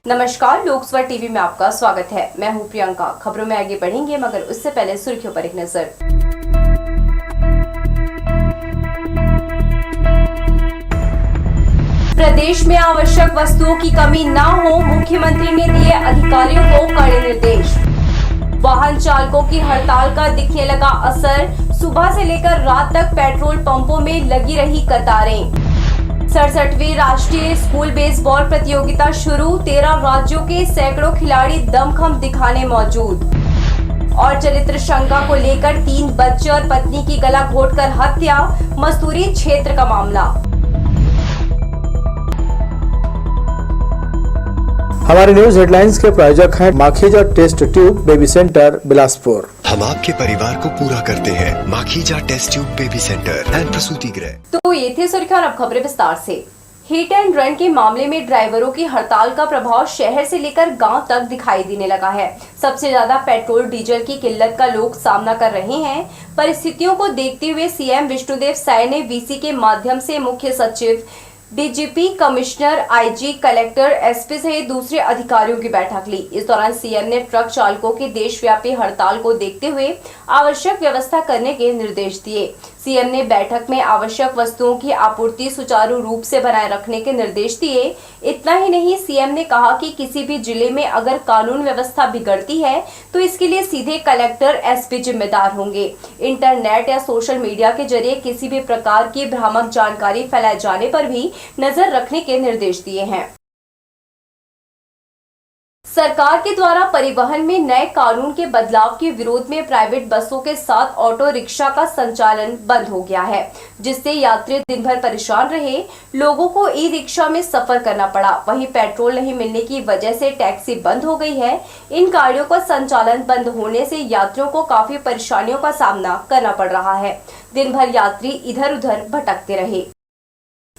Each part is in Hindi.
नमस्कार, लोकसभा टीवी में आपका स्वागत है। मैं हूं प्रियंका। खबरों में आगे बढ़ेंगे, मगर उससे पहले सुर्खियों पर एक नजर। प्रदेश में आवश्यक वस्तुओं की कमी न हो, मुख्यमंत्री ने दिए अधिकारियों को कड़े निर्देश। वाहन चालकों की हड़ताल का दिखने लगा असर, सुबह से लेकर रात तक पेट्रोल पंपों में लगी रही कतारें। 67वीं राष्ट्रीय स्कूल बेसबॉल प्रतियोगिता शुरू, 13 राज्यों के सैकड़ों खिलाड़ी दमखम दिखाने मौजूद। और चरित्र शंका को लेकर 3 बच्चे और पत्नी की गला घोंटकर हत्या, मस्तूरी क्षेत्र का मामला। हमारे न्यूज हेडलाइंस के प्रायोजक हैं Makhija test tube baby centre Bilaspur. हम आपके परिवार को पूरा करते हैं। Makhija test tube baby centre and प्रसूति गृह। तो ये थी सुर्खियां और अब खबरें विस्तार से। हिट एंड रन के मामले में ड्राइवरों की हड़ताल का प्रभाव शहर से लेकर गांव तक दिखाई देने लगा है। सबसे ज्यादा पेट्रोल डीजल की किल्लत का लोग सामना कर रहे हैं। परिस्थितियों को देखते हुए सीएम विष्णुदेव साय ने वीसी के माध्यम से मुख्य सचिव, DGP, commissioner, IG, collector, SP सहित दूसरे अधिकारियों की बैठक ली। इस दौरान सीएम ने ट्रक चालकों की देशव्यापी हड़ताल को देखते हुए आवश्यक व्यवस्था करने के निर्देश दिए। सीएम ने बैठक में आवश्यक वस्तुओं की आपूर्ति सुचारू रूप से बनाए रखने के निर्देश दिए। इतना ही नहीं, सीएम ने कहा कि किसी भी जिले में अगर कानून व्यवस्था बिगड़ती है तो इसके लिए सीधे कलेक्टर, एसपी जिम्मेदार होंगे। इंटरनेट या सोशल मीडिया के जरिए किसी भी प्रकार की भ्रामक जानकारी फैलाए जाने पर भी नजर रखने के निर्देश दिए हैं। सरकार के द्वारा परिवहन में नए कानून के बदलाव के विरोध में प्राइवेट बसों के साथ ऑटो रिक्शा का संचालन बंद हो गया है, जिससे यात्री दिन भर परेशान रहे। लोगों को ई रिक्शा में सफर करना पड़ा। वहीं पेट्रोल नहीं मिलने की वजह से टैक्सी बंद हो गई है। इन गाड़ियों का संचालन बंद होने से यात्रियों को काफी परेशानियों का सामना करना पड़ रहा है। दिन भर यात्री इधर उधर भटकते रहे।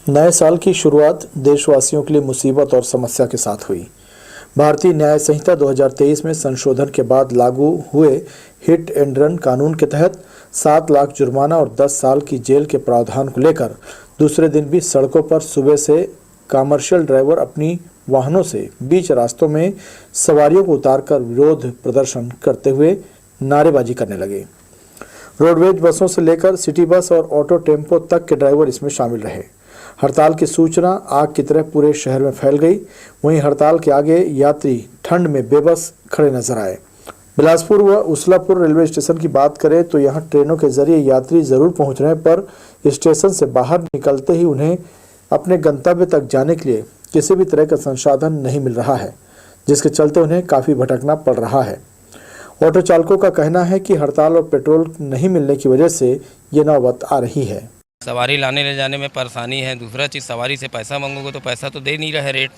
नए साल की शुरुआत देशवासियों के लिए मुसीबत और समस्या के साथ हुई। भारतीय न्याय संहिता 2023 में संशोधन के बाद लागू हुए हिट एंड रन कानून के तहत 7 लाख जुर्माना और 10 साल की जेल के प्रावधान को लेकर दूसरे दिन भी सड़कों पर सुबह से कमर्शियल ड्राइवर अपनी वाहनों से बीच रास्तों में सवारियों को उतारकर विरोध प्रदर्शन करते हुए नारेबाजी करने लगे। रोडवेज बसों से लेकर सिटी बस और ऑटो टेम्पो तक के ड्राइवर इसमें शामिल रहे। हड़ताल की सूचना आग की तरह पूरे शहर में फैल गई। वहीं हड़ताल के आगे यात्री ठंड में बेबस खड़े नजर आए। बिलासपुर व उसलापुर रेलवे स्टेशन की बात करें तो यहां ट्रेनों के जरिए यात्री जरूर पहुंच रहे हैं, पर स्टेशन से बाहर निकलते ही उन्हें अपने गंतव्य तक जाने के लिए किसी भी तरह का संसाधन नहीं मिल रहा है, जिसके चलते उन्हें काफ़ी भटकना पड़ रहा है। ऑटो चालकों का कहना है कि हड़ताल और पेट्रोल नहीं मिलने की वजह से ये नौबत आ रही है। सवारी लाने ले जाने में परेशानी है। दूसरा चीज़, सवारी से पैसा मांगोगे तो पैसा तो दे नहीं रहे रेट।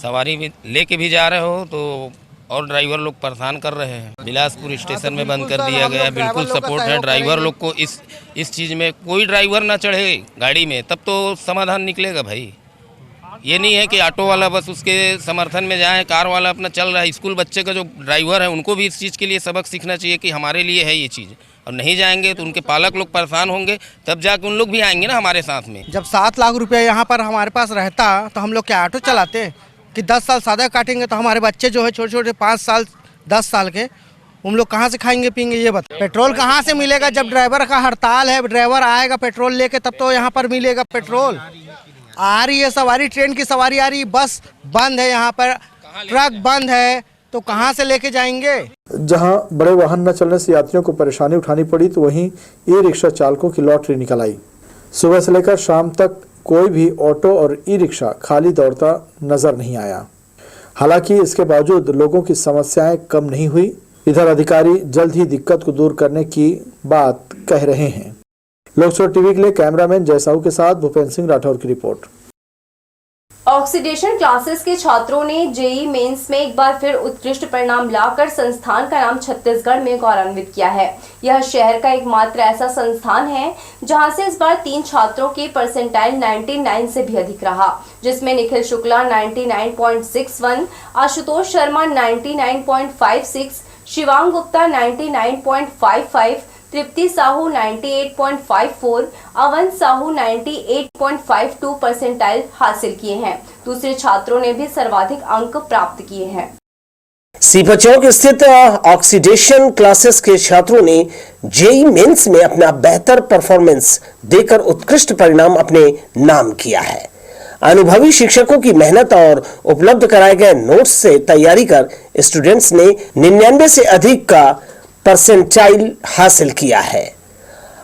सवारी भी लेके भी जा रहे हो तो और ड्राइवर लोग परेशान कर रहे हैं। बिलासपुर स्टेशन में बंद कर दिया गया है। बिल्कुल सपोर्ट है ड्राइवर लोग को इस चीज़ में। कोई ड्राइवर ना चढ़े गाड़ी में तब तो समाधान निकलेगा भाई। ये नहीं है कि ऑटो वाला बस उसके समर्थन में जाए, कार वाला अपना चल रहा है। स्कूल बच्चे का जो ड्राइवर है उनको भी इस चीज़ के लिए सबक सीखना चाहिए कि हमारे लिए है ये चीज़, और नहीं जाएंगे तो उनके पालक लोग परेशान होंगे, तब जाके उन लोग भी आएंगे ना हमारे साथ में। जब 7 लाख रुपया यहाँ पर हमारे पास रहता तो हम लोग क्या ऑटो चलाते कि 10 साल सादा काटेंगे तो हमारे बच्चे जो है छोटे छोटे 5 साल 10 साल के, उन लोग कहाँ से खाएंगे पिएंगे ये बता। पेट्रोल कहाँ से मिलेगा जब ड्राइवर का हड़ताल है? ड्राइवर आएगा पेट्रोल लेके तब तो यहाँ पर मिलेगा पेट्रोल। आ रही है सवारी, ट्रेन की सवारी आ रही है, बस बंद है, यहाँ पर ट्रक बंद है, तो कहाँ से लेके जाएंगे? जहां बड़े वाहन न चलने से यात्रियों को परेशानी उठानी पड़ी तो वहीं ई रिक्शा चालकों की लॉटरी निकल आई। सुबह से लेकर शाम तक कोई भी ऑटो और ई रिक्शा खाली दौड़ता नजर नहीं आया। हालांकि इसके बावजूद लोगों की समस्याएं कम नहीं हुई। इधर अधिकारी जल्द ही दिक्कत को दूर करने की बात कह रहे हैं। लोकसभा टीवी के लिए कैमरामैन जय साहू के साथ भूपेंद्र सिंह राठौर की रिपोर्ट। ऑक्सीडेशन क्लासेस के छात्रों ने जेईई मेंस में एक बार फिर उत्कृष्ट परिणाम लाकर संस्थान का नाम छत्तीसगढ़ में गौरवान्वित किया है। यह शहर का एकमात्र ऐसा संस्थान है जहां से इस बार 3 छात्रों के परसेंटाइल 99 से भी अधिक रहा, जिसमें निखिल शुक्ला 99.61, आशुतोष शर्मा 99.56, शिवांग गुप्ता 99.55, तृप्ति साहू 98.54, अवन साहू 98.52 परसेंटाइल हासिल किए हैं। दूसरे छात्रों ने भी सर्वाधिक अंक प्राप्त किए हैं। सीपा चौक स्थित ऑक्सीडेशन क्लासेस के छात्रों ने जेई मेंस में अपना बेहतर परफॉर्मेंस देकर उत्कृष्ट परिणाम अपने नाम किया है। अनुभवी शिक्षकों की मेहनत और उपलब्ध कराए गए नोट्स से तैयारी कर स्टूडेंट्स ने 99 से अधिक का परसेंटाइल हासिल किया है।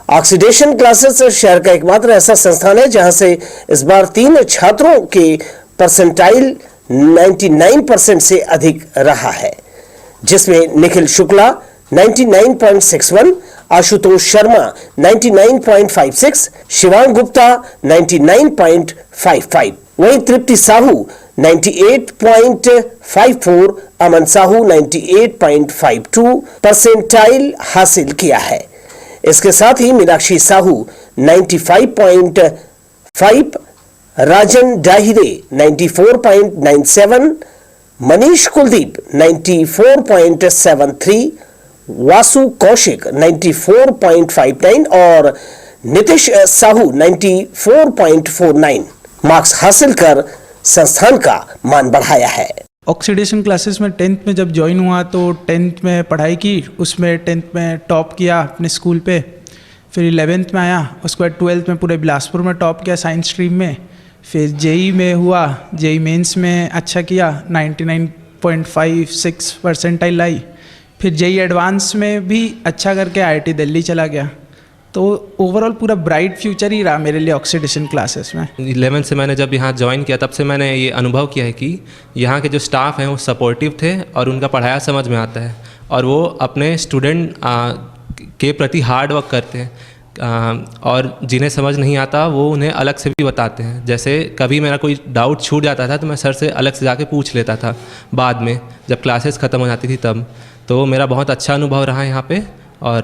ऑक्सीडेशन क्लासेस शहर का एकमात्र ऐसा संस्थान है जहां से इस बार 3 छात्रों के परसेंटाइल 99% से अधिक रहा है, जिसमें निखिल शुक्ला 99.61, आशुतोष शर्मा 99.56, शिवांग गुप्ता 99.55, वहीं तृप्ति साहू 98.54, अमन साहू 98.52 परसेंटाइल हासिल किया है। इसके साथ ही मीनाक्षी साहू 95.5, राजन डाहिरे 94.97, मनीष कुलदीप 94.73, वासु कौशिक 94.59 और नितिश साहू 94.49 मार्क्स हासिल कर संस्थान का मान बढ़ाया है। ऑक्सीडेशन क्लासेस में 10th में जब ज्वाइन हुआ तो 10th में पढ़ाई की, उसमें 10th में टॉप किया अपने स्कूल पे। फिर 11th में आया, उसके बाद 12th में पूरे बिलासपुर में टॉप किया साइंस स्ट्रीम में। फिर जेई में हुआ, जेई मेंस में अच्छा किया, 99.56 परसेंटाइल लाई। फिर जेई एडवांस में भी अच्छा करके IIT दिल्ली चला गया। तो ओवरऑल पूरा ब्राइट फ्यूचर ही रहा मेरे लिए ऑक्सीडेशन क्लासेस में। 11 से मैंने जब यहाँ ज्वाइन किया तब से मैंने ये अनुभव किया है कि यहाँ के जो स्टाफ हैं वो सपोर्टिव थे और उनका पढ़ाया समझ में आता है और वो अपने स्टूडेंट के प्रति हार्ड वर्क करते हैं और जिन्हें समझ नहीं आता वो उन्हें अलग से भी बताते हैं। जैसे कभी मेरा कोई डाउट छूट जाता था तो मैं सर से अलग से जाके पूछ लेता था बाद में, जब क्लासेस ख़त्म हो जाती थी तब। तो मेरा बहुत अच्छा अनुभव रहा यहाँ पे और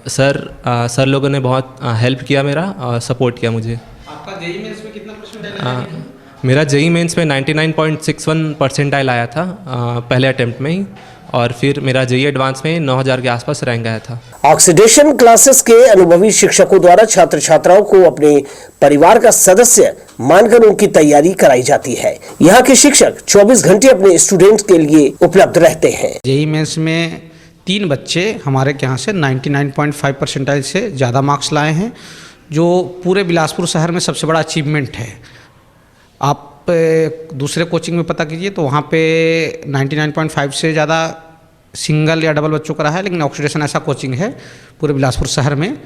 सर लोगों ने बहुत हेल्प किया मेरा और सपोर्ट किया मुझे। आपका जेई मेंस में कितना परसेंटाइल? मेरा जेई मेंस में 99.61 परसेंटाइल आया था पहले अटेम्प्ट में ही, और फिर मेरा जेई एडवांस में 9000 के आसपास रैंक आया था। ऑक्सीडेशन क्लासेस के अनुभवी शिक्षकों द्वारा छात्र छात्राओं को अपने परिवार का सदस्य मानकर उनकी तैयारी कराई जाती है। यहाँ के शिक्षक 24 घंटे अपने स्टूडेंट्स के लिए उपलब्ध रहते हैं। जेई मेंस में 3 बच्चे हमारे यहाँ से 99.5 परसेंटाइल से ज़्यादा मार्क्स लाए हैं, जो पूरे बिलासपुर शहर में सबसे बड़ा अचीवमेंट है। आप दूसरे कोचिंग में पता कीजिए तो वहाँ पे 99.5 से ज़्यादा सिंगल या डबल बच्चों का रहा है, लेकिन ऑक्सीडेशन ऐसा कोचिंग है पूरे बिलासपुर शहर में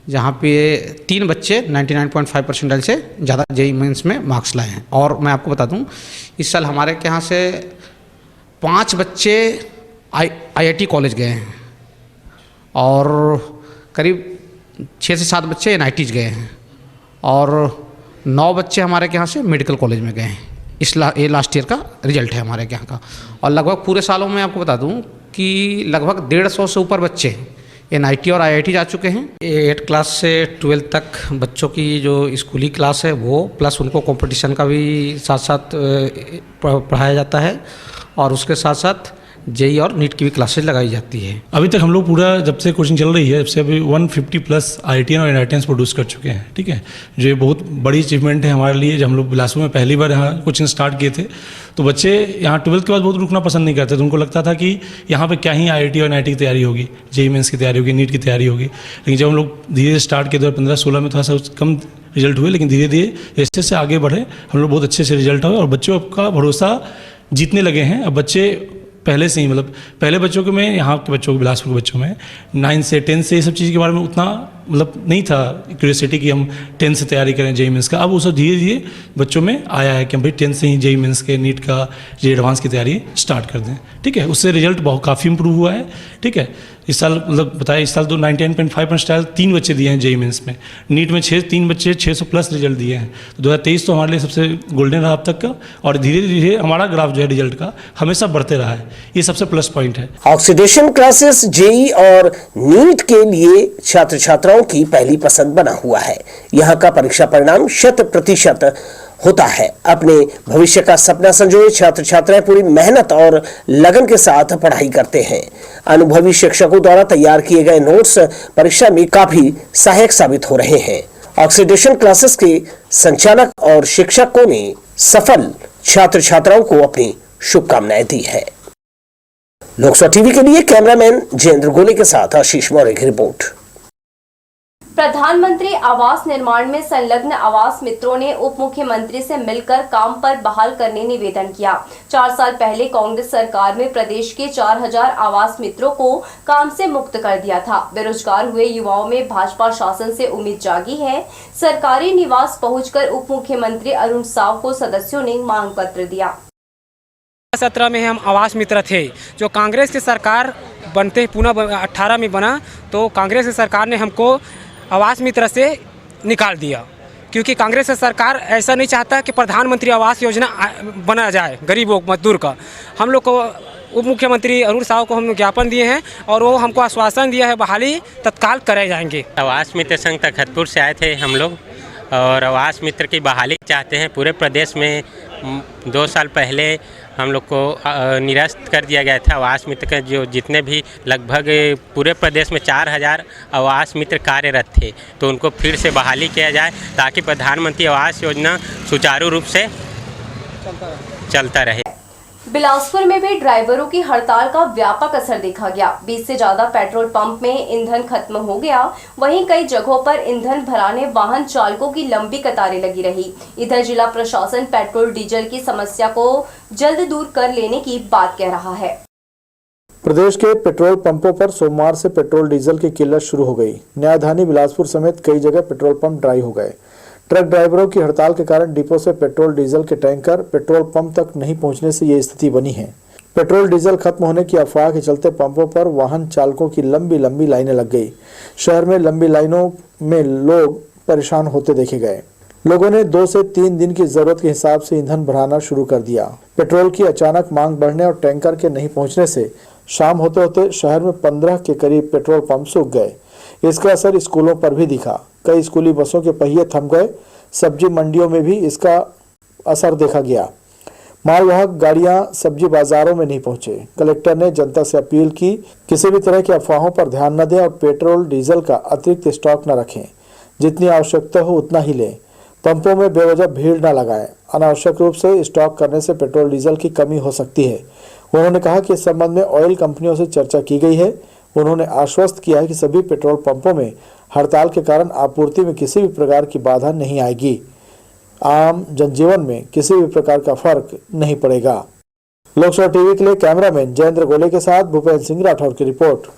जहाँ पे 3 बच्चे 99.5 परसेंटाइल से ज़्यादा जेई मेंस में मार्क्स लाए हैं। और मैं आपको बता दूँ, इस साल हमारे यहाँ से 5 बच्चे IIT कॉलेज गए हैं और करीब 6 से 7 बच्चे NITs गए हैं और 9 बच्चे हमारे यहाँ से मेडिकल कॉलेज में गए हैं। ये लास्ट ईयर का रिजल्ट है हमारे यहाँ का। और लगभग पूरे सालों में आपको बता दूँ कि लगभग 150 से ऊपर बच्चे NIT और IIT जा चुके हैं। 8 क्लास से 12 तक बच्चों की जो स्कूली क्लास है वो, प्लस उनको कंपटीशन का भी साथ साथ पढ़ाया जाता है और उसके साथ साथ जेई और नीट की भी क्लासेज लगाई जाती है। अभी तक हम लोग पूरा जब से कोचिंग चल रही है जब से अभी 150 प्लस IITian और NITians प्रोड्यूस कर चुके हैं। ठीक है, जो ये बहुत बड़ी अचीवमेंट है हमारे लिए। जब हम लोग बिलासपुर में पहली बार यहाँ कोचिंग स्टार्ट किए थे तो बच्चे यहाँ 12th के बाद बहुत रुकना पसंद नहीं करते थे। उनको लगता था कि यहाँ पे क्या ही IIT और NIT की तैयारी होगी, जेई मेंस की तैयारी होगी, नीट की तैयारी होगी। लेकिन जब हम लोग धीरे स्टार्ट किए 2015-16 में थोड़ा सा कम रिजल्ट हुए, लेकिन धीरे धीरे जैसे से आगे बढ़े हम लोग बहुत अच्छे से रिजल्ट हुए और बच्चों का भरोसा जीतने लगे हैं। अब बच्चे पहले से ही, मतलब पहले बच्चों के में, यहाँ के बच्चों को, बिलासपुर के बच्चों में 9 से 10 से ये सब चीज़ के बारे में उतना मतलब नहीं था क्यूरियोसिटी कि हम 10 से तैयारी करें जेई मेंस का। अब वो सब धीरे धीरे बच्चों में आया है कि हम भाई 10 से ही जेई मेंस के, नीट का, जेई एडवांस की तैयारी स्टार्ट कर दें। ठीक है, उससे रिजल्ट बहुत काफ़ी इंप्रूव हुआ है। ठीक है, इस साल मतलब बताया, इस साल तो 99.5 परसेंटाइल 3 बच्चे दिए हैं जेई मेंस में। नीट में 3 बच्चे 600 प्लस रिजल्ट दिए हैं। तो 2023 तो हमारे लिए सबसे गोल्डन रहा अब तक का, और धीरे धीरे हमारा ग्राफ जो है रिजल्ट का हमेशा बढ़ते रहा है। ये सबसे प्लस पॉइंट है। ऑक्सीडेशन क्लासेस जेई और नीट के लिए छात्र छात्राओं की पहली पसंद बना हुआ है। यहाँ का परीक्षा परिणाम 100% होता है। अपने भविष्य का सपना संजोए छात्र छात्राएं पूरी मेहनत और लगन के साथ पढ़ाई करते हैं। अनुभवी शिक्षकों द्वारा तैयार किए गए नोट्स परीक्षा में काफी सहायक साबित हो रहे हैं। ऑक्सीडेशन क्लासेस के संचालक और शिक्षकों ने सफल छात्र छात्राओं को अपनी शुभकामनाएं दी है। लोकसभा टीवी के लिए कैमरामैन जयेंद्र गोले के साथ आशीष मौर्य की रिपोर्ट। प्रधानमंत्री आवास निर्माण में संलग्न आवास मित्रों ने उप मुख्यमंत्री से मिलकर काम पर बहाल करने निवेदन किया। 4 साल पहले कांग्रेस सरकार में प्रदेश के 4000 आवास मित्रों को काम से मुक्त कर दिया था। बेरोजगार हुए युवाओं में भाजपा शासन से उम्मीद जागी है। सरकारी निवास पहुंचकर उप मुख्यमंत्री अरुण साव को सदस्यों ने मांग पत्र दिया। 17 में हम आवास मित्र थे, जो कांग्रेस की सरकार बनते पुनः 18 में बना, तो कांग्रेस की सरकार ने हमको आवास मित्र से निकाल दिया, क्योंकि कांग्रेस की सरकार ऐसा नहीं चाहता कि प्रधानमंत्री आवास योजना बना जाए गरीबों मजदूर का। हम लोग को उप मुख्यमंत्री अरुण साव को हम ज्ञापन दिए हैं और वो हमको आश्वासन दिया है बहाली तत्काल कराए जाएंगे। आवास मित्र संघ तखतपुर से आए थे हम लोग और आवास मित्र की बहाली चाहते हैं। पूरे प्रदेश में 2 साल पहले हम लोग को निरस्त कर दिया गया था आवास मित्र के, जो जितने भी लगभग पूरे प्रदेश में 4000 आवास मित्र कार्यरत थे, तो उनको फिर से बहाली किया जाए ताकि प्रधानमंत्री आवास योजना सुचारू रूप से चलता रहे। बिलासपुर में भी ड्राइवरों की हड़ताल का व्यापक असर देखा गया। 20 से ज्यादा पेट्रोल पंप में ईंधन खत्म हो गया। वहीं कई जगहों पर ईंधन भराने वाहन चालकों की लंबी कतारें लगी रही। इधर जिला प्रशासन पेट्रोल डीजल की समस्या को जल्द दूर कर लेने की बात कह रहा है। प्रदेश के पेट्रोल पंपों पर सोमवार से पेट्रोल डीजल की किल्लत शुरू हो गई। न्यायधानी बिलासपुर समेत कई जगह पेट्रोल पंप ड्राई हो गए। ट्रक ड्राइवरों की हड़ताल के कारण डिपो से पेट्रोल डीजल के टैंकर पेट्रोल पंप तक नहीं पहुंचने से ये स्थिति बनी है। पेट्रोल डीजल खत्म होने की अफवाह के चलते पंपों पर वाहन चालकों की लंबी लंबी लाइनें लग गई। शहर में लंबी लाइनों में लोग परेशान होते देखे गए। लोगों ने 2 से 3 दिन की जरूरत के हिसाब से ईंधन भराना शुरू कर दिया। पेट्रोल की अचानक मांग बढ़ने और टैंकर के नहीं पहुंचने से शाम होते होते शहर में 15 के करीब पेट्रोल पंप सूख गए। इसका असर स्कूलों पर भी दिखा। कई स्कूली बसों के पहिए थम गए। सब्जी मंडियों में भी इसका असर देखा गया। मालवाहक गाड़ियां सब्जी बाजारों में नहीं पहुंचे। कलेक्टर ने जनता से अपील की किसी भी तरह की अफवाहों पर ध्यान न दें और पेट्रोल डीजल का अतिरिक्त स्टॉक न रखें। जितनी आवश्यकता हो उतना ही लें। पंपों में बेवजह भीड़ न लगाएं। अनावश्यक रूप से स्टॉक करने से पेट्रोल डीजल की कमी हो सकती है। उन्होंने कहा कि इस संबंध में ऑयल कंपनियों से चर्चा की गई है। उन्होंने आश्वस्त किया है कि सभी पेट्रोल पंपों में हड़ताल के कारण आपूर्ति में किसी भी प्रकार की बाधा नहीं आएगी। आम जनजीवन में किसी भी प्रकार का फर्क नहीं पड़ेगा। लोकसभा टीवी के लिए कैमरामैन जयेंद्र गोले के साथ भूपेंद्र सिंह राठौर की रिपोर्ट।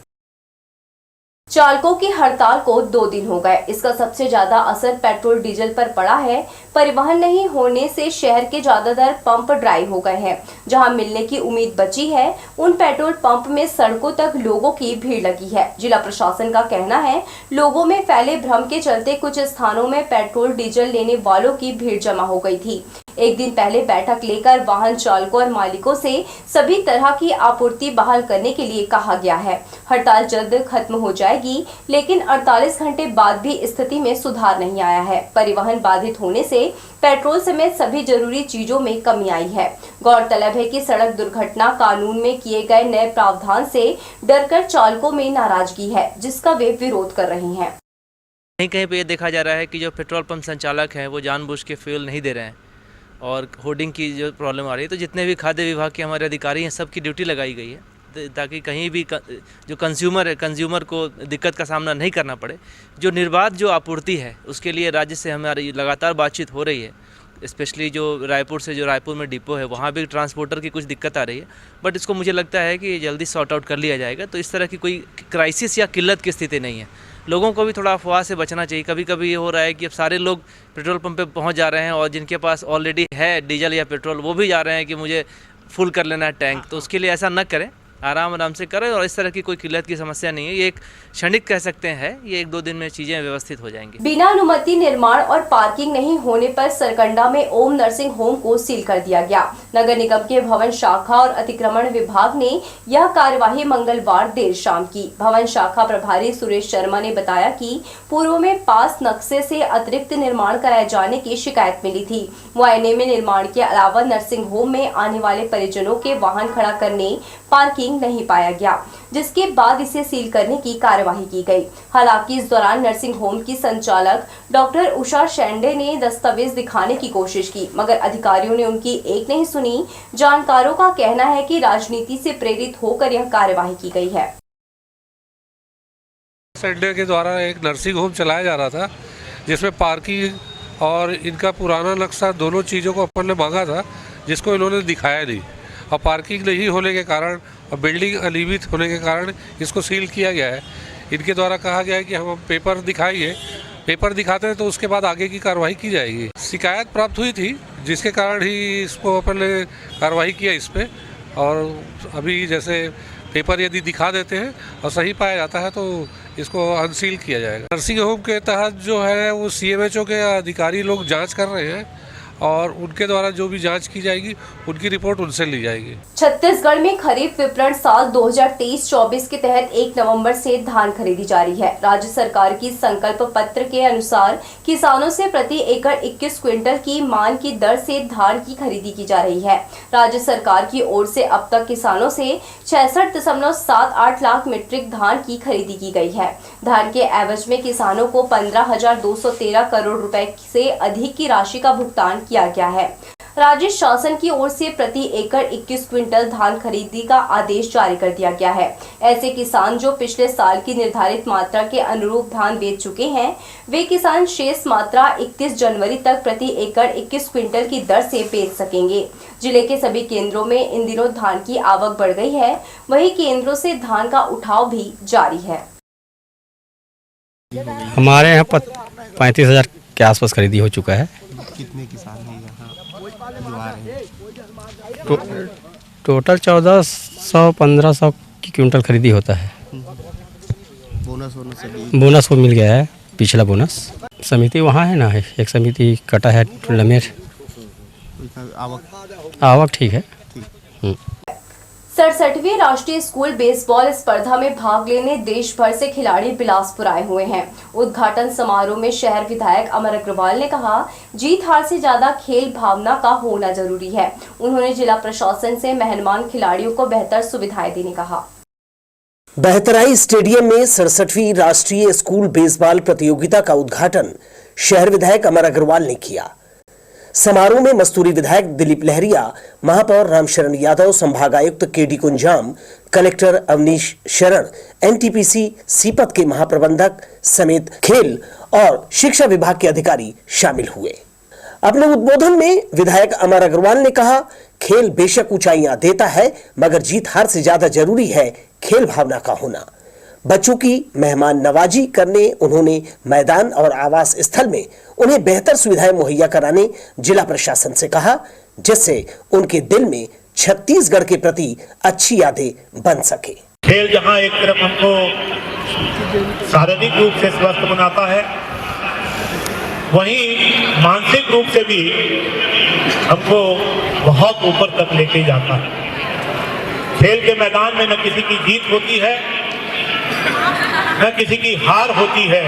चालकों की हड़ताल को 2 दिन हो गए। इसका सबसे ज्यादा असर पेट्रोल डीजल पर पड़ा है। परिवहन नहीं होने से शहर के ज्यादातर पंप ड्राई हो गए हैं। जहां मिलने की उम्मीद बची है, उन पेट्रोल पंप में सड़कों तक लोगों की भीड़ लगी है। जिला प्रशासन का कहना है, लोगों में फैले भ्रम के चलते कुछ स्थानों में पेट्रोल डीजल लेने वालों की भीड़ जमा हो गई थी। एक दिन पहले बैठक लेकर वाहन चालकों और मालिकों से सभी तरह की आपूर्ति बहाल करने के लिए कहा गया है। हड़ताल जल्द खत्म हो जाएगी, लेकिन 48 घंटे बाद भी स्थिति में सुधार नहीं आया है। परिवहन बाधित होने से पेट्रोल समेत सभी जरूरी चीजों में कमी आई है। गौरतलब है कि सड़क दुर्घटना कानून में किए गए नए प्रावधान से डरकर चालकों में नाराजगी है, जिसका वे विरोध कर रहे हैं। कहीं कहीं पे ये देखा जा रहा है कि जो पेट्रोल पंप संचालक हैं वो जानबूझ के फ्यूल नहीं दे रहे हैं और होर्डिंग की जो प्रॉब्लम आ रही है, तो जितने भी खाद्य विभाग के हमारे अधिकारी हैं सबकी ड्यूटी लगाई गई है ताकि कहीं भी जो कंज्यूमर को दिक्कत का सामना नहीं करना पड़े। जो निर्बाध जो आपूर्ति है उसके लिए राज्य से हमारी लगातार बातचीत हो रही है। स्पेशली जो रायपुर में डिपो है वहाँ भी ट्रांसपोर्टर की कुछ दिक्कत आ रही है, बट इसको मुझे लगता है कि जल्दी सॉर्ट आउट कर लिया जाएगा। तो इस तरह की कोई क्राइसिस या किल्लत की स्थिति नहीं है। लोगों को भी थोड़ा अफवाह से बचना चाहिए। कभी कभी ये हो रहा है कि अब सारे लोग पेट्रोल पंप पे पहुंच जा रहे हैं और जिनके पास ऑलरेडी है डीजल या पेट्रोल वो भी जा रहे हैं कि मुझे फुल कर लेना है टैंक, तो उसके लिए ऐसा न करें। आराम से करें और इस तरह की कोई किल्लत की समस्या नहीं है। ये एक क्षणिक कह सकते हैं, ये 1-2 दिन में चीज़ें व्यवस्थित हो जाएंगी। बिना अनुमति निर्माण और पार्किंग नहीं होने पर सरकंडा में ओम नर्सिंग होम को सील कर दिया गया। नगर निगम के भवन शाखा और अतिक्रमण विभाग ने यह कार्यवाही मंगलवार देर शाम की। भवन शाखा प्रभारी सुरेश शर्मा ने बताया कि पूर्व में पास नक्शे से अतिरिक्त निर्माण कराए जाने की शिकायत मिली थी। मुआयने में निर्माण के अलावा नर्सिंग होम में आने वाले परिजनों के वाहन खड़ा करने पार्किंग नहीं पाया गया, जिसके बाद इसे सील करने की कार्यवाही की गई। हालांकि इस दौरान नर्सिंग होम की संचालक डॉक्टर उषा शेंडे ने दस्तावेज दिखाने की कोशिश की, मगर अधिकारियों ने उनकी एक नहीं सुनी। जानकारों का कहना है कि राजनीति से प्रेरित होकर यह कार्यवाही की गई है। शेंडे के द्वारा एक नर्सिंग होम चलाया जा रहा था, जिसमें पार्किंग और इनका पुराना नक्शा दोनों चीज़ों को अपन ने मांगा था, जिसको इन्होंने दिखाया नहीं। और पार्किंग नहीं होने के कारण और बिल्डिंग अनियमित होने के कारण इसको सील किया गया है। इनके द्वारा कहा गया है कि हम पेपर दिखाएंगे, पेपर दिखाते हैं तो उसके बाद आगे की कार्रवाई की जाएगी। शिकायत प्राप्त हुई थी, जिसके कारण ही इसको अपन ने कार्रवाई किया इस पर। और अभी जैसे पेपर यदि दिखा देते हैं और सही पाया जाता है तो इसको अनसील किया जाएगा। नर्सिंग होम के तहत जो है वो CMHO के अधिकारी लोग जांच कर रहे हैं और उनके द्वारा जो भी जांच की जाएगी उनकी रिपोर्ट उनसे ली जाएगी। छत्तीसगढ़ में खरीफ विपणन साल 2023-24 के तहत 1 नवंबर से धान खरीदी जारी है। राज्य सरकार की संकल्प पत्र के अनुसार किसानों से प्रति एकड़ 21 क्विंटल की मान की दर से धान की खरीदी की जा रही है। राज्य सरकार की ओर से अब तक किसानों से 66.78 लाख मीट्रिक धान की खरीदी की गई है। धान के एवज में किसानों को 15,213 करोड़ रुपए से अधिक की राशि का भुगतान किया गया है। राज्य शासन की ओर से प्रति एकड़ 21 क्विंटल धान खरीदी का आदेश जारी कर दिया गया है। ऐसे किसान जो पिछले साल की निर्धारित मात्रा के अनुरूप धान बेच चुके हैं, वे किसान शेष मात्रा 31 जनवरी तक प्रति एकड़ 21 क्विंटल की दर से बेच सकेंगे। जिले के सभी केंद्रों में इन दिनों धान की आवक बढ़ गई है, वहीं केंद्रों से धान का उठाव भी जारी है। हमारे यहाँ 35,000 के आसपास खरीदी हो चुका है। कितने किसान हैं यहाँ जो आ रहे हैं? टोटल 1400-1500 की क्विंटल खरीदी होता है। बोनस वो मिल गया है, पिछला बोनस। समिति वहाँ है ना, एक समिति कटा है लमेर। आवक ठीक है। 67वीं राष्ट्रीय स्कूल बेसबॉल स्पर्धा में भाग लेने देश भर से खिलाड़ी बिलासपुर आए हुए हैं। उद्घाटन समारोह में शहर विधायक अमर अग्रवाल ने कहा, जीत हार से ज्यादा खेल भावना का होना जरूरी है। उन्होंने जिला प्रशासन से मेहमान खिलाड़ियों को बेहतर सुविधाएं देने कहा। बहतराई स्टेडियम में 67वीं राष्ट्रीय स्कूल बेसबॉल प्रतियोगिता का उद्घाटन शहर विधायक अमर अग्रवाल ने किया। समारोह में मस्तूरी विधायक दिलीप लहरिया, महापौर रामशरण यादव, संभागायुक्त केडी कुंजाम, कलेक्टर अवनीश शरण, NTPC सीपत के महाप्रबंधक समेत खेल और शिक्षा विभाग के अधिकारी शामिल हुए। अपने उद्बोधन में विधायक अमर अग्रवाल ने कहा, खेल बेशक ऊंचाइयां देता है, मगर जीत हार से ज्यादा जरूरी है खेल भावना का होना। बच्चों की मेहमान नवाजी करने उन्होंने मैदान और आवास स्थल में उन्हें बेहतर सुविधाएं मुहैया कराने जिला प्रशासन से कहा, जिससे उनके दिल में छत्तीसगढ़ के प्रति अच्छी यादें बन सके। खेल जहां एक तरफ हमको शारीरिक रूप से स्वस्थ बनाता है, वहीं मानसिक रूप से भी हमको बहुत ऊपर तक लेके जाता है। खेल के मैदान में न किसी की जीत होती है, न किसी की हार होती है।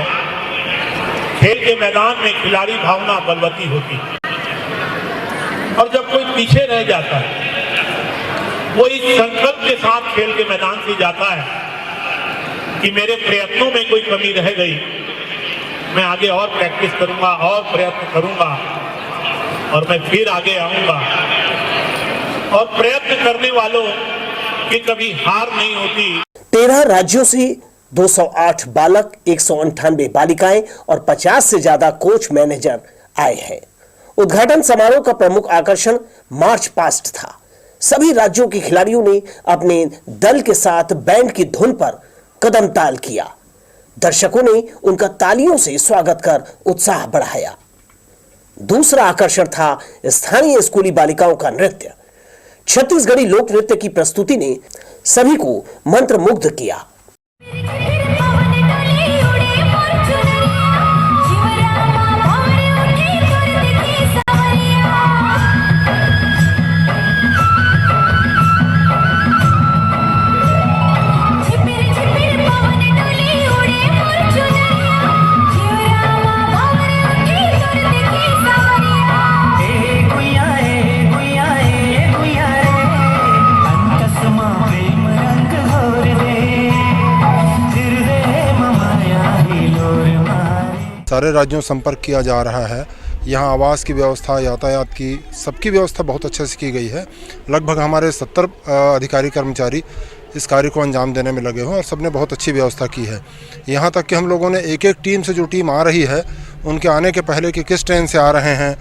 खेल के मैदान में खिलाड़ी भावना बलवती होती है, और जब कोई पीछे रह जाता है, वो इस संकल्प के साथ खेल के मैदान से जाता है कि मेरे प्रयत्नों में कोई कमी रह गई, मैं आगे और प्रैक्टिस करूंगा और प्रयत्न करूंगा और मैं फिर आगे आऊंगा। और प्रयत्न करने वालों की कभी हार नहीं होती। 13 राज्यों से 208 बालक, 198 बालिकाएं और 50 से ज्यादा कोच मैनेजर आए हैं। उद्घाटन समारोह का प्रमुख आकर्षण मार्च पास्ट था। सभी राज्यों के खिलाड़ियों ने अपने दल के साथ बैंड की धुन पर कदम ताल किया। दर्शकों ने उनका तालियों से स्वागत कर उत्साह बढ़ाया। दूसरा आकर्षण था स्थानीय स्कूली बालिकाओं का नृत्य। छत्तीसगढ़ी लोक नृत्य की प्रस्तुति ने सभी को मंत्रमुग्ध किया। सारे राज्यों संपर्क किया जा रहा है। यहाँ आवास की व्यवस्था, यातायात की, सबकी व्यवस्था बहुत अच्छे से की गई है। लगभग हमारे 70 अधिकारी कर्मचारी इस कार्य को अंजाम देने में लगे हुए हैं और सबने बहुत अच्छी व्यवस्था की है। यहाँ तक कि हम लोगों ने एक एक टीम से, जो टीम आ रही है, उनके आने के पहले कि किस ट्रेन से आ रहे हैं,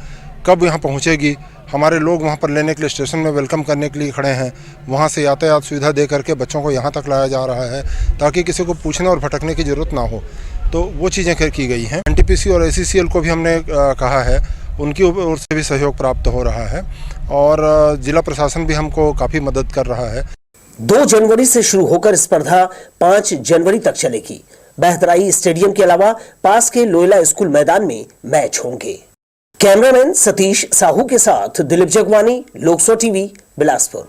कब यहाँ पहुँचेगी, हमारे लोग वहाँ पर लेने के लिए स्टेशन में वेलकम करने के लिए खड़े हैं। वहाँ से यातायात सुविधा दे करके बच्चों को यहाँ तक लाया जा रहा है ताकि किसी को पूछने और भटकने की ज़रूरत ना हो। तो वो चीज़ें खैर की गई हैं। NTPC और ACCL को भी हमने कहा है, उनकी ओर से भी सहयोग प्राप्त हो रहा है और जिला प्रशासन भी हमको काफ़ी मदद कर रहा है। 2 जनवरी से शुरू होकर स्पर्धा 5 जनवरी तक चलेगी। बहतराई स्टेडियम के अलावा पास के लोयला स्कूल मैदान में मैच होंगे। कैमरामैन सतीश साहू के साथ दिलीप जगवानी, लोकसो टीवी, बिलासपुर।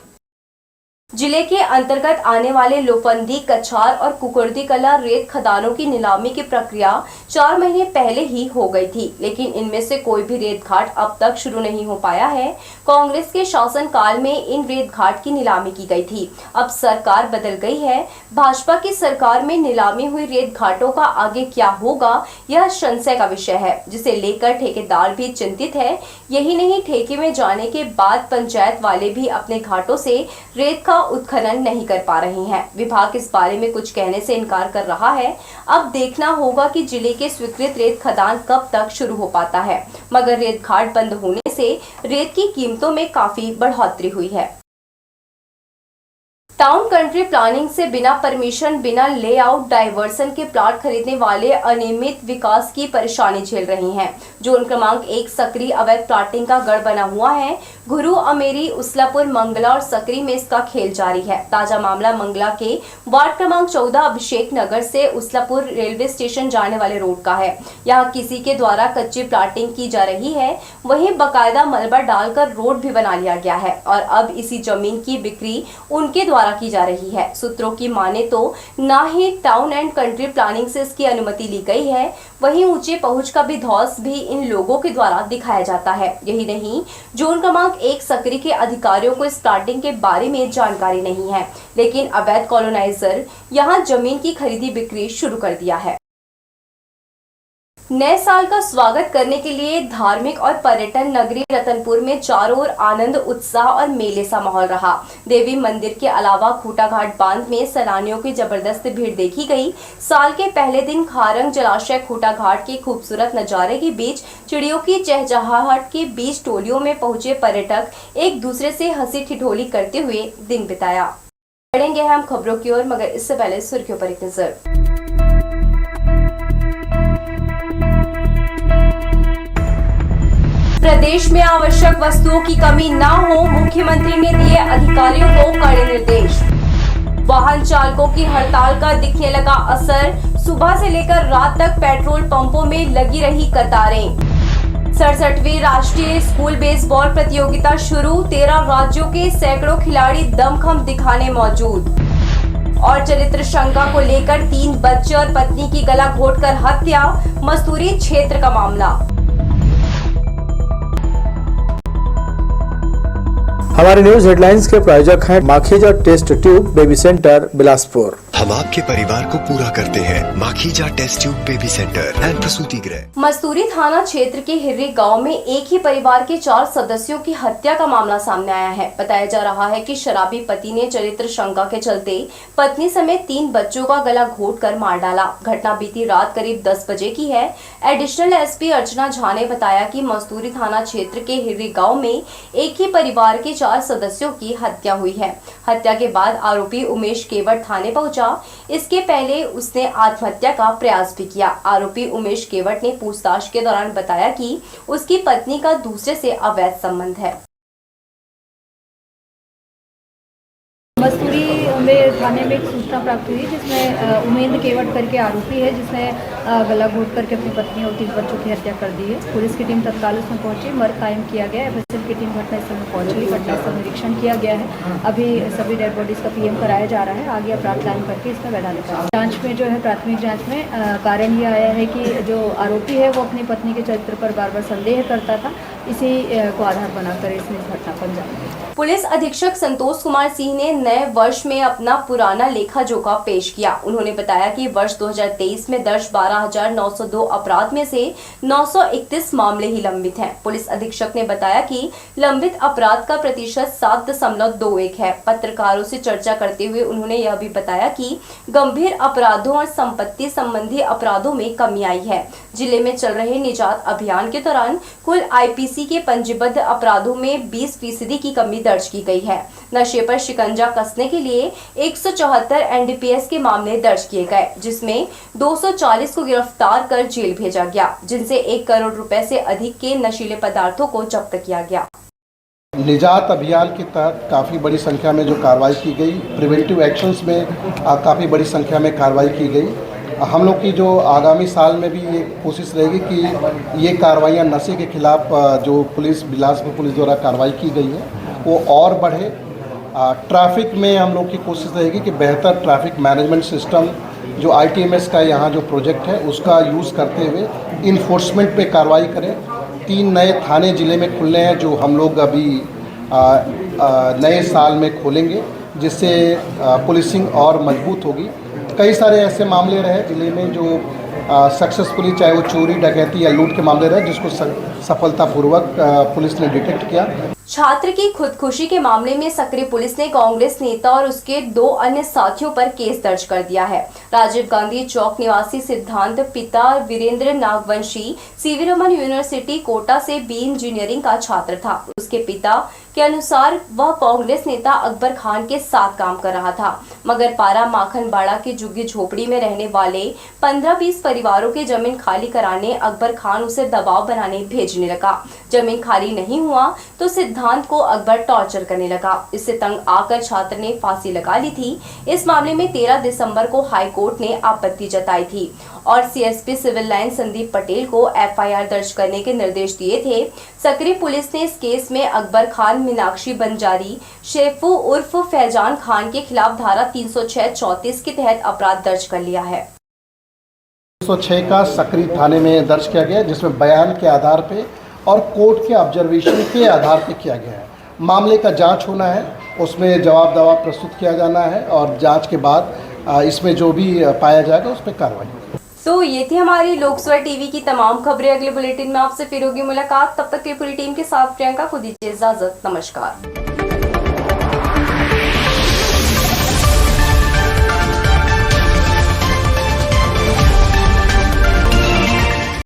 जिले के अंतर्गत आने वाले लोफंदी, कछार और कुकुर्दी कला रेत खदानों की नीलामी की प्रक्रिया 4 महीने पहले ही हो गई थी, लेकिन इनमें से कोई भी रेत घाट अब तक शुरू नहीं हो पाया है। कांग्रेस के शासनकाल में इन रेत घाट की नीलामी की गई थी। अब सरकार बदल गई है। भाजपा की सरकार में नीलामी हुई रेत घाटों का आगे क्या होगा, यह संशय का विषय है, जिसे लेकर ठेकेदार भी चिंतित है। यही नहीं, ठेके में जाने के बाद पंचायत वाले भी अपने घाटों से रेत का उत्खनन नहीं कर पा रहे हैं। विभाग इस बारे में कुछ कहने से इनकार कर रहा है। अब देखना होगा कि जिले के स्वीकृत रेत खदान कब तक शुरू हो पाता है। मगर रेत घाट बंद होने से रेत की कीमतों में काफी बढ़ोतरी हुई है। टाउन कंट्री प्लानिंग से बिना परमिशन, बिना लेआउट, डाइवर्सन के प्लाट खरीदने वाले अनियमित विकास की परेशानी झेल रहे हैं। जोन क्रमांक 1 सकरी अवैध प्लाटिंग का गढ़ बना हुआ है। गुरु, अमेरी, उसलापुर, मंगला और सकरी में इसका खेल जारी है। ताजा मामला मंगला के वार्ड क्रमांक 14 अभिषेक नगर से उसलापुर रेलवे स्टेशन जाने वाले रोड का है। यहाँ किसी के द्वारा कच्ची प्लाटिंग की जा रही है, वहीं बकायदा मलबा डालकर रोड भी बना लिया गया है और अब इसी जमीन की बिक्री उनके द्वारा की जा रही है। सूत्रों की माने तो ना ही टाउन एंड कंट्री प्लानिंग से इसकी अनुमति ली गई है, वहीं ऊंचे पहुंच का भी धौस भी इन लोगों के द्वारा दिखाया जाता है। यही नहीं, जोन क्रमांक 1 सकरी के अधिकारियों को इस प्लाटिंग के बारे में जानकारी नहीं है, लेकिन अवैध कॉलोनाइजर यहां जमीन की खरीदी बिक्री शुरू कर दिया है। नए साल का स्वागत करने के लिए धार्मिक और पर्यटन नगरी रतनपुर में चारों ओर आनंद, उत्साह और मेले सा माहौल रहा। देवी मंदिर के अलावा खूटाघाट बांध में सैलानियों की जबरदस्त भीड़ देखी गई। साल के पहले दिन खारंग जलाशय खूटाघाट के खूबसूरत नजारे के बीच चिड़ियों की चहचहाहट के बीच टोलियों में पहुंचे पर्यटक एक दूसरे से हंसी ठिठोली करते हुए दिन बिताया। बढ़ेंगे हम खबरों की ओर, मगर इससे पहले सुर्खियों पर एक नजर। प्रदेश में आवश्यक वस्तुओं की कमी न हो, मुख्यमंत्री ने दिए अधिकारियों को कड़े निर्देश। वाहन चालकों की हड़ताल का दिखने लगा असर। सुबह से लेकर रात तक पेट्रोल पंपों में लगी रही कतारें। 67वीं राष्ट्रीय स्कूल बेसबॉल प्रतियोगिता शुरू। 13 राज्यों के सैकड़ों खिलाड़ी दमखम दिखाने मौजूद। और चरित्र शंका को लेकर 3 बच्चे और पत्नी की गला घोटकर हत्या, मस्तूरी क्षेत्र का मामला। हमारे न्यूज हेडलाइंस के प्रायोजक हैं Makhija test tube baby centre, Bilaspur. हम आपके परिवार को पूरा करते हैं। Makhija test tube baby centre and प्रसूति गृह। मस्तूरी थाना क्षेत्र के हिर्री गांव में एक ही परिवार के 4 सदस्यों की हत्या का मामला सामने आया है। बताया जा रहा है कि शराबी पति ने चरित्र शंका के चलते पत्नी समेत 3 बच्चों का गला घोटकर मार डाला। घटना बीती रात करीब 10 बजे की है। एडिशनल एसपी अर्चना झा ने बताया कि मस्तूरी थाना क्षेत्र के हिर्री गाँव में एक ही परिवार के 4 सदस्यों की हत्या हुई है। हत्या के बाद आरोपी उमेश केवट थाने पहुंचा। इसके पहले उसने आत्महत्या का प्रयास भी किया। आरोपी उमेश केवट ने पूछताछ के दौरान बताया कि उसकी पत्नी का दूसरे से अवैध संबंध है। कस्तूरी में थाने में एक सूचना प्राप्त हुई जिसमें उमेंद केवट करके आरोपी है जिसने गला घोट करके अपनी पत्नी और 3 बच्चों की हत्या कर दी है। पुलिस की टीम तत्काल उसमें पहुंची, मर्ग कायम किया गया। एफएसएल की टीम घटनास्थल में पहुंच गई, घटनास्थल निरीक्षण किया गया है। अभी सभी डेड बॉडीज का पीएम कराया जा रहा है। आगे अपराध लाइन करके इसमें वैधानिक जांच में जो है प्राथमिक जांच में कारण ये आया है कि जो आरोपी है वो अपनी पत्नी के चरित्र पर बार बार संदेह करता था। इसी को आधार बनाकर इसने इस घटना को अंजाम दिया। पुलिस अधीक्षक संतोष कुमार सिंह ने नए वर्ष में अपना पुराना लेखा जोखा पेश किया। उन्होंने बताया कि वर्ष 2023 में दर्ज 12,902 अपराध में से 931 मामले ही लंबित हैं। पुलिस अधीक्षक ने बताया कि लंबित अपराध का प्रतिशत 7.21 है। पत्रकारों से चर्चा करते हुए उन्होंने यह भी बताया कि गंभीर अपराधों और संपत्ति संबंधी अपराधों में कमी आई है। जिले में चल रहे निजात अभियान के दौरान कुल आईपीसी के पंजीबद्ध अपराधों में 20% की कमी दर्ज की गई है। नशे पर शिकंजा कसने के लिए 174 एनडीपीएस के मामले दर्ज किए गए, जिसमें 240 को गिरफ्तार कर जेल भेजा गया, जिनसे 1 करोड़ रुपए से अधिक के नशीले पदार्थों को जब्त किया गया। निजात अभियान के तहत काफ़ी बड़ी संख्या में जो कार्रवाई की गई, प्रिवेंटिव एक्शंस में काफ़ी बड़ी संख्या में कार्रवाई की गई। हम लोग की जो आगामी साल में भी ये कोशिश रहेगी कि ये कार्रवाइयाँ नशे के खिलाफ जो पुलिस बिलासपुर पुलिस द्वारा कार्रवाई की गई है वो और बढ़े। ट्रैफिक में हम लोग की कोशिश रहेगी कि बेहतर ट्रैफिक मैनेजमेंट सिस्टम जो ITMS का यहाँ जो प्रोजेक्ट है उसका यूज़ करते हुए इन्फोर्समेंट पे कार्रवाई करें। 3 नए थाने ज़िले में खुलने हैं जो हम लोग अभी नए साल में खोलेंगे, जिससे पुलिसिंग और मजबूत होगी। कई सारे ऐसे मामले रहे जिले में जो सक्सेसफुली, चाहे वो चोरी डकैती या लूट के मामले रहे, जिसको सफलतापूर्वक पुलिस ने डिटेक्ट किया। छात्र की खुदकुशी के मामले में सक्रिय पुलिस ने कांग्रेस नेता और उसके 2 अन्य साथियों पर केस दर्ज कर दिया है। राजीव गांधी चौक निवासी सिद्धांत पिता वीरेंद्र नागवंशी सीवी रमन यूनिवर्सिटी कोटा से बी इंजीनियरिंग का छात्र था। उसके पिता के अनुसार वह कांग्रेस नेता अकबर खान के साथ काम कर रहा था, मगर पारा माखनबाड़ा की झुग्गी झोपड़ी में रहने वाले 15-20 परिवारों के जमीन खाली कराने अकबर खान उसे दबाव बनाने भेजने लगा। जमीन खाली नहीं हुआ तो सिद्धांत को अकबर टॉर्चर करने लगा। इससे तंग आकर छात्र ने फांसी लगा ली थी। इस मामले में 13 दिसंबर को हाई कोर्ट ने आपत्ति जताई थी और CSP civil line Sandeep Patel को FIR दर्ज करने के निर्देश दिए थे। सक्रिय पुलिस ने इस केस में अकबर खान, मीनाक्षी बंजारी, शेफू उर्फ फैजान खान के खिलाफ धारा 306-34 के तहत अपराध दर्ज कर लिया है। 306 का सक्रिय थाने में दर्ज किया गया, जिसमें बयान के आधार पे और कोर्ट के ऑब्जर्वेशन के आधार पे किया गया है। मामले का जांच होना है, उसमें जवाब दवा प्रस्तुत किया जाना है और जांच के बाद इसमें जो भी पाया जाएगा उस पर कार्रवाई। तो ये थी हमारी लोकसभा टीवी की तमाम खबरें। अगले बुलेटिन में आपसे फिर होगी मुलाकात। तब तक के पूरी टीम के साथ प्रियंका को दीजिए इजाजत। नमस्कार।